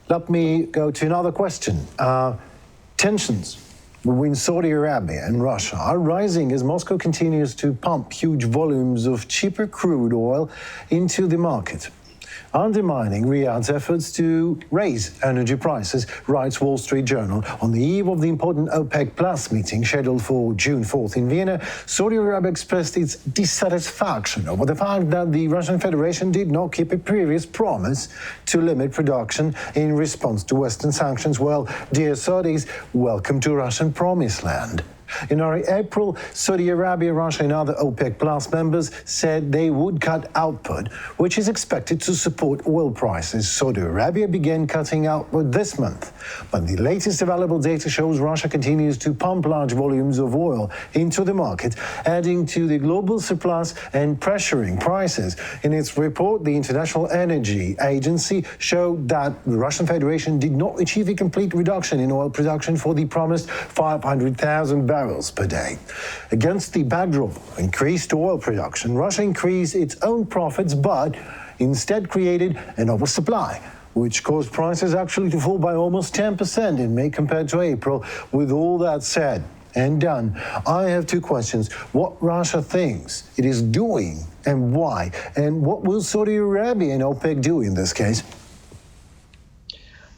Let me go to another question. Tensions between Saudi Arabia and Russia are rising as Moscow continues to pump huge volumes of cheaper crude oil into the market, undermining Riyadh's efforts to raise energy prices, writes Wall Street Journal. On the eve of the important OPEC Plus meeting scheduled for June 4th in Vienna, Saudi Arabia expressed its dissatisfaction over the fact that the Russian Federation did not keep a previous promise to limit production in response to Western sanctions. Well, dear Saudis, welcome to Russian promised land. In early April, Saudi Arabia, Russia and other OPEC Plus members said they would cut output, which is expected to support oil prices. Saudi Arabia began cutting output this month, but the latest available data shows Russia continues to pump large volumes of oil into the market, adding to the global surplus and pressuring prices. In its report, the International Energy Agency showed that the Russian Federation did not achieve a complete reduction in oil production for the promised 500,000 barrels per day. Against the backdrop of increased oil production, Russia increased its own profits, but instead created an oversupply, which caused prices actually to fall by almost 10% in May compared to April. With all that said and done, I have two questions. What Russia thinks it is doing and why? And what will Saudi Arabia and OPEC do in this case?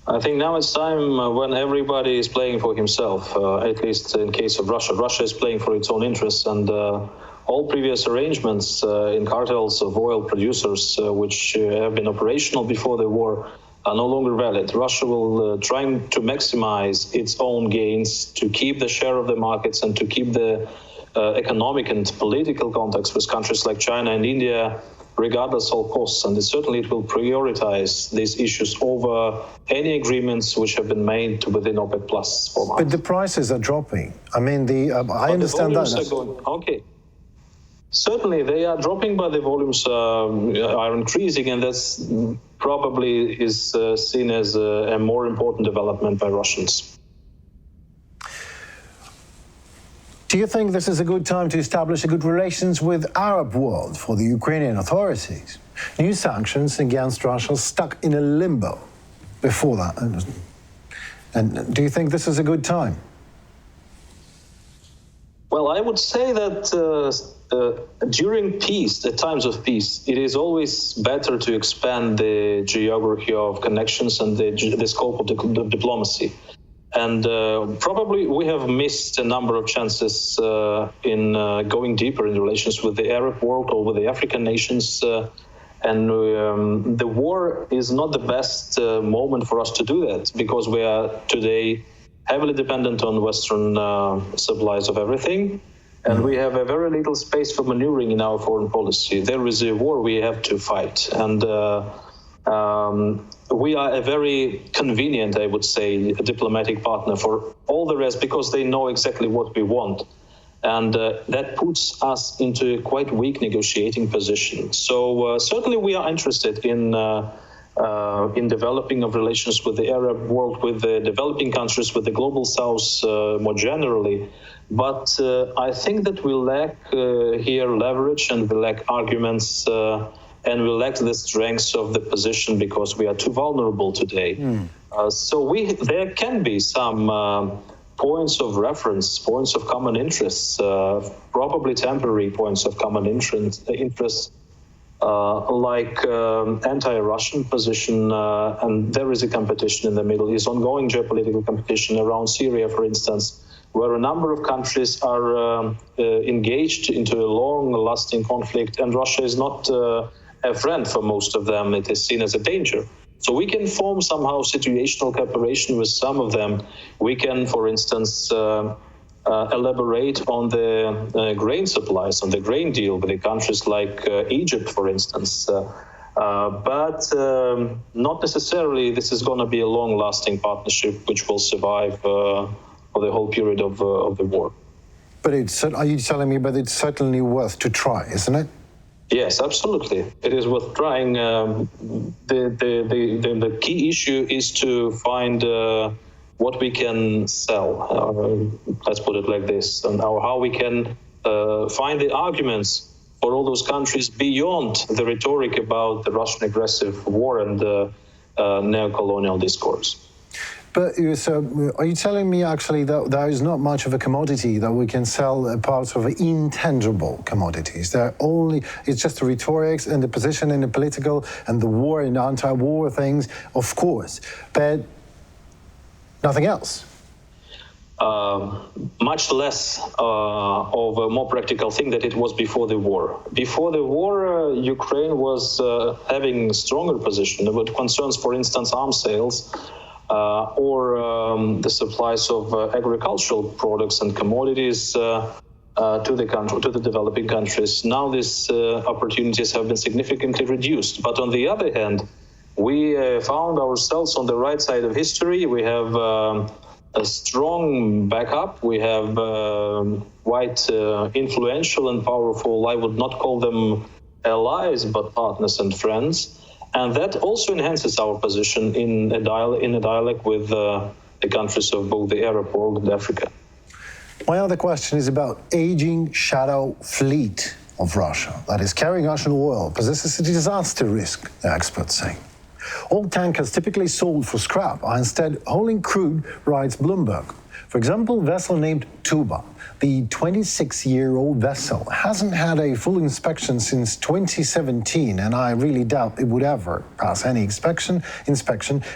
I think now it's time when everybody is playing for himself, at least in case of Russia. Russia is playing for its own interests, and all previous arrangements in cartels of oil producers, which have been operational before the war, are no longer valid. Russia will try to maximize its own gains, to keep the share of the markets and to keep the economic and political contacts with countries like China and India, regardless of costs, and certainly it will prioritize these issues over any agreements which have been made within OPEC Plus format. But the prices are dropping. I mean, I understand that. Okay. Certainly they are dropping, but the volumes are increasing, and that's probably is seen as a more important development by Russians. Do you think this is a good time to establish a good relations with Arab world for the Ukrainian authorities? New sanctions against Russia stuck in a limbo before that. And do you think this is a good time? Well, I would say that during peace, at times of peace, it is always better to expand the geography of connections and the scope of the diplomacy. And probably we have missed a number of chances in going deeper in relations with the Arab world or with the African nations. And the war is not the best moment for us to do that, because we are today heavily dependent on Western supplies of everything. And we have a very little space for maneuvering in our foreign policy. There is a war we have to fight. And we are a very convenient, I would say, diplomatic partner for all the rest, because they know exactly what we want. And that puts us into a quite weak negotiating position. So certainly we are interested in developing of relations with the Arab world, with the developing countries, with the global South more generally. But I think that we lack here leverage, and we lack arguments, and we lack the strengths of the position, because we are too vulnerable today. So there can be some points of reference, points of common interests, probably temporary points of common interests, like anti-Russian position, and there is a competition in the Middle East, ongoing geopolitical competition around Syria, for instance, where a number of countries are engaged into a long-lasting conflict, and Russia is not a friend for most of them. It is seen as a danger. So we can form somehow situational cooperation with some of them. We can, for instance, elaborate on the grain supplies, on the grain deal with the countries like Egypt, for instance. But not necessarily this is going to be a long-lasting partnership which will survive for the whole period of the war. But are you telling me, but it's certainly worth to try, isn't it? Yes, absolutely. It is worth trying. The key issue is to find what we can sell, let's put it like this, and how we can find the arguments for all those countries beyond the rhetoric about the Russian aggressive war and neo-colonial discourse. But so, are you telling me actually that there is not much of a commodity that we can sell parts of intangible commodities? It's just the rhetorics and the position in the political and the war and anti-war things, of course, but nothing else. Much less of a more practical thing that it was before the war. Before the war, Ukraine was having stronger position. What concerns, for instance, arms sales, or the supplies of agricultural products and commodities to the developing countries. Now these opportunities have been significantly reduced. But on the other hand, we found ourselves on the right side of history. We have a strong backup. We have quite influential and powerful, I would not call them allies, but partners and friends. And that also enhances our position in a dialogue with the countries of both the Arab world and Africa. My other question is about aging shadow fleet of Russia that is carrying Russian oil, possesses a disaster risk, the experts say. All tankers typically sold for scrap are instead hauling crude, writes Bloomberg. For example, a vessel named Tuba, the 26-year-old vessel, hasn't had a full inspection since 2017, and I really doubt it would ever pass any inspection,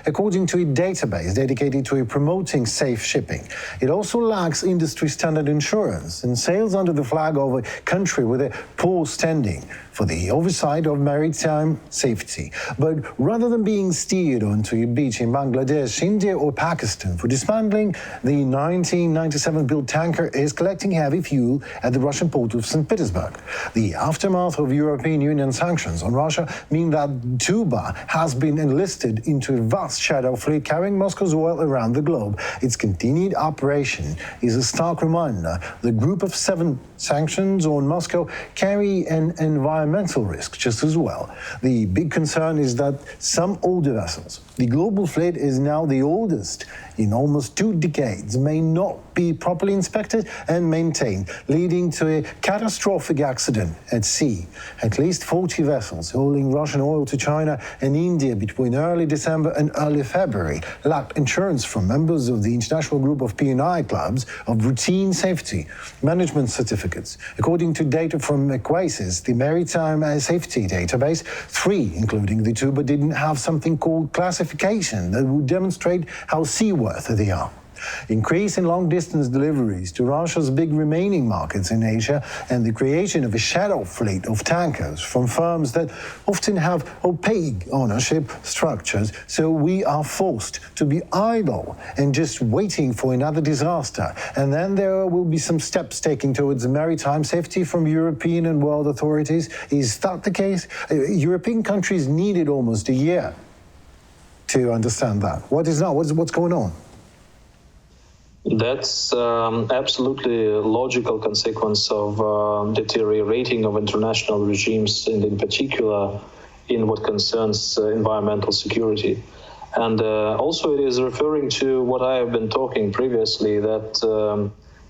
according to a database dedicated to promoting safe shipping. It also lacks industry-standard insurance and sails under the flag of a country with a poor standing for the oversight of maritime safety. But rather than being steered onto a beach in Bangladesh, India or Pakistan for dismantling, the 1997-built tanker is collecting heavy fuel at the Russian port of St. Petersburg. The aftermath of European Union sanctions on Russia mean that Tuba has been enlisted into a vast shadow fleet carrying Moscow's oil around the globe. Its continued operation is a stark reminder the group of 7 sanctions on Moscow carry an environmental risk just as well. The big concern is that some older vessels, the global fleet is now the oldest in almost 2 decades, may not be properly inspected and maintained, leading to a catastrophic accident at sea. At least 40 vessels hauling Russian oil to China and India between early December and early February lacked insurance from members of the international group of P&I clubs of routine safety management certificates. According to data from Equasis, the maritime safety database, 3, including the Tuba, didn't have something called classification that would demonstrate how seaworthy they are. Increase in long-distance deliveries to Russia's big remaining markets in Asia and the creation of a shadow fleet of tankers from firms that often have opaque ownership structures, so we are forced to be idle and just waiting for another disaster. And then there will be some steps taken towards maritime safety from European and world authorities. Is that the case? European countries needed almost a year to understand that. What is now? What's going on? That's absolutely a logical consequence of deteriorating of international regimes, and in particular in what concerns environmental security. And also it is referring to what I have been talking previously, that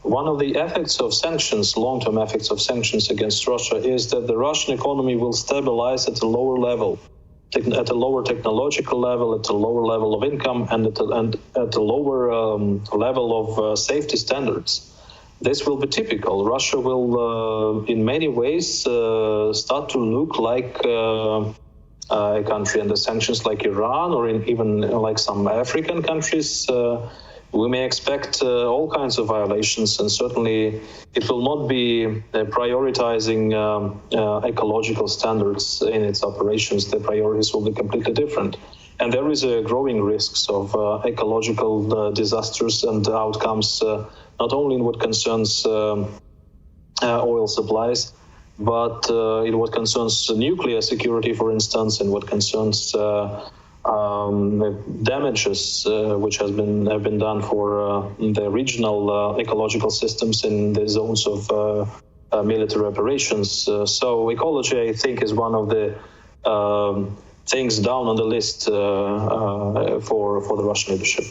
one of the effects of sanctions, long-term effects of sanctions against Russia, is that the Russian economy will stabilize at a lower level, at a lower technological level, at a lower level of income, and at a lower level of safety standards. This will be typical. Russia will, in many ways, start to look like a country under sanctions like Iran, or even like some African countries. We may expect all kinds of violations, and certainly it will not be prioritizing ecological standards in its operations. The priorities will be completely different. And there is a growing risks of ecological disasters and outcomes, not only in what concerns oil supplies, but in what concerns nuclear security, for instance, in what concerns damages which have been done for the regional ecological systems in the zones of military operations. So ecology, I think, is one of the things down on the list for the Russian leadership.